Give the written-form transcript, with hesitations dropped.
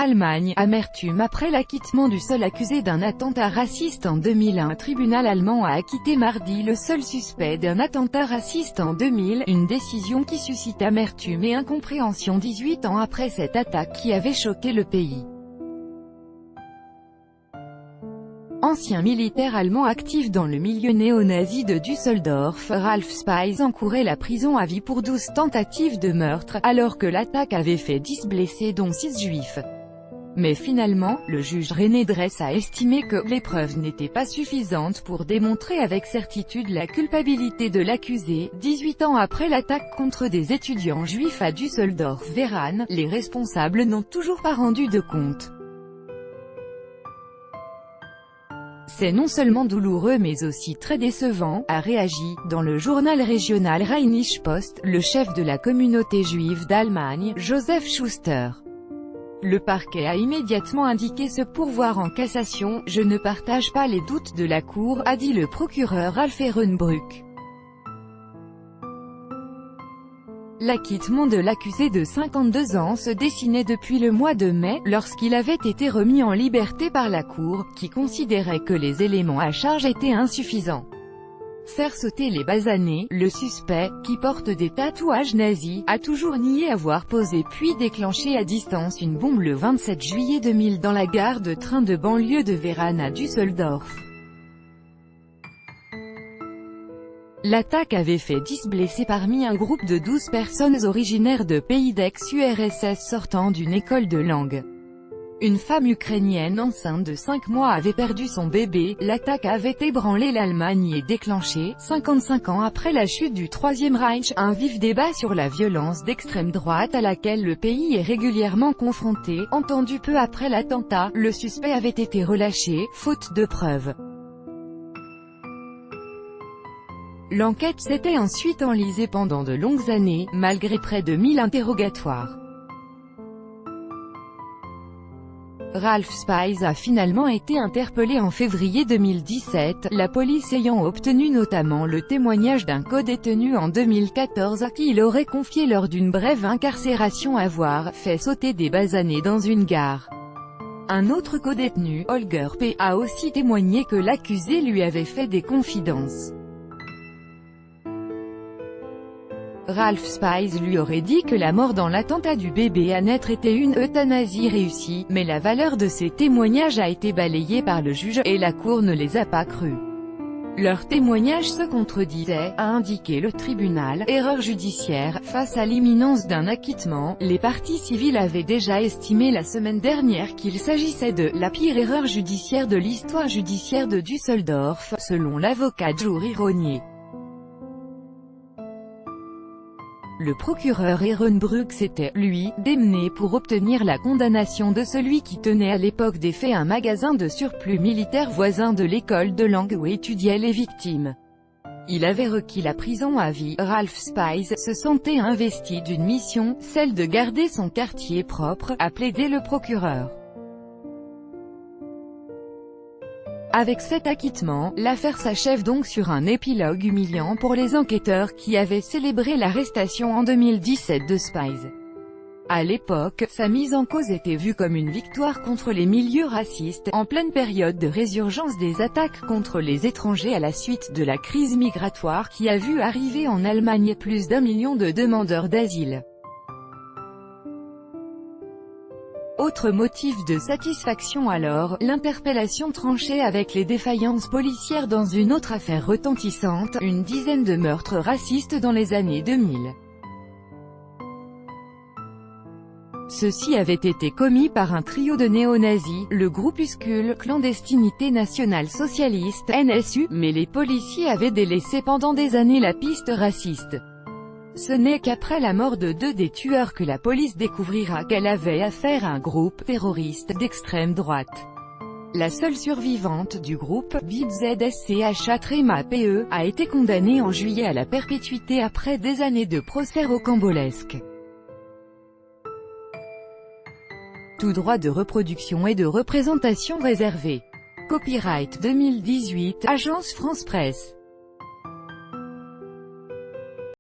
Allemagne, amertume après l'acquittement du seul accusé d'un attentat raciste en 2001. Un tribunal allemand a acquitté mardi le seul suspect d'un attentat raciste en 2000, une décision qui suscite amertume et incompréhension 18 ans après cette attaque qui avait choqué le pays. Ancien militaire allemand actif dans le milieu néo-nazi de Düsseldorf, Ralf Spies encourait la prison à vie pour 12 tentatives de meurtre, alors que l'attaque avait fait 10 blessés dont 6 juifs. Mais finalement, le juge René Dress a estimé que les preuves n'étaient pas suffisantes pour démontrer avec certitude la culpabilité de l'accusé. 18 ans après l'attaque contre des étudiants juifs à Düsseldorf-Veran, les responsables n'ont toujours pas rendu de compte. C'est non seulement douloureux mais aussi très décevant, a réagi, dans le journal régional Rheinische Post, le chef de la communauté juive d'Allemagne, Joseph Schuster. Le parquet a immédiatement indiqué ce pourvoi en cassation. « Je ne partage pas les doutes de la Cour », a dit le procureur Ralf Ehrenbrück. L'acquittement de l'accusé de 52 ans se dessinait depuis le mois de mai, lorsqu'il avait été remis en liberté par la Cour, qui considérait que les éléments à charge étaient insuffisants. Faire sauter les basanés, le suspect, qui porte des tatouages nazis, a toujours nié avoir posé puis déclenché à distance une bombe le 27 juillet 2000 dans la gare de train de banlieue de Veran à Düsseldorf. L'attaque avait fait 10 blessés parmi un groupe de 12 personnes originaires de pays d'ex-URSS sortant d'une école de langue. Une femme ukrainienne enceinte de 5 mois avait perdu son bébé. L'attaque avait ébranlé l'Allemagne et déclenché, 55 ans après la chute du Troisième Reich, un vif débat sur la violence d'extrême droite à laquelle le pays est régulièrement confronté. Entendu peu après l'attentat, le suspect avait été relâché, faute de preuves. L'enquête s'était ensuite enlisée pendant de longues années, malgré près de 1000 interrogatoires. Ralf Spies a finalement été interpellé en février 2017, la police ayant obtenu notamment le témoignage d'un codétenu en 2014 à qui il aurait confié lors d'une brève incarcération avoir fait sauter des basanés dans une gare. Un autre codétenu, Holger P., a aussi témoigné que l'accusé lui avait fait des confidences. Ralf Spies lui aurait dit que la mort dans l'attentat du bébé à naître était une euthanasie réussie, mais la valeur de ces témoignages a été balayée par le juge, et la Cour ne les a pas crus. Leurs témoignages se contredisaient, a indiqué le tribunal. Erreur judiciaire. Face à l'imminence d'un acquittement, les parties civiles avaient déjà estimé la semaine dernière qu'il s'agissait de « la pire erreur judiciaire de l'histoire judiciaire de Düsseldorf », selon l'avocat Jouri Rognier. Le procureur Ehrenbrück s'était, lui, démené pour obtenir la condamnation de celui qui tenait à l'époque des faits un magasin de surplus militaire voisin de l'école de langue où étudiaient les victimes. Il avait requis la prison à vie. Ralf Spies se sentait investi d'une mission, celle de garder son quartier propre, a plaidé le procureur. Avec cet acquittement, l'affaire s'achève donc sur un épilogue humiliant pour les enquêteurs qui avaient célébré l'arrestation en 2017 de Spies. À l'époque, sa mise en cause était vue comme une victoire contre les milieux racistes, en pleine période de résurgence des attaques contre les étrangers à la suite de la crise migratoire qui a vu arriver en Allemagne plus d'1 million de demandeurs d'asile. Autre motif de satisfaction alors, l'interpellation tranchée avec les défaillances policières dans une autre affaire retentissante, une dizaine de meurtres racistes dans les années 2000. Ceux-ci avaient été commis par un trio de néo-nazis, le groupuscule Clandestinité Nationale Socialiste, NSU, mais les policiers avaient délaissé pendant des années la piste raciste. Ce n'est qu'après la mort de 2 des tueurs que la police découvrira qu'elle avait affaire à un groupe terroriste d'extrême droite. La seule survivante du groupe, BZSCH Trema PE, a été condamnée en juillet à la perpétuité après des années de procès rocambolesques. Tout droit de reproduction et de représentation réservé. Copyright 2018, Agence France Presse.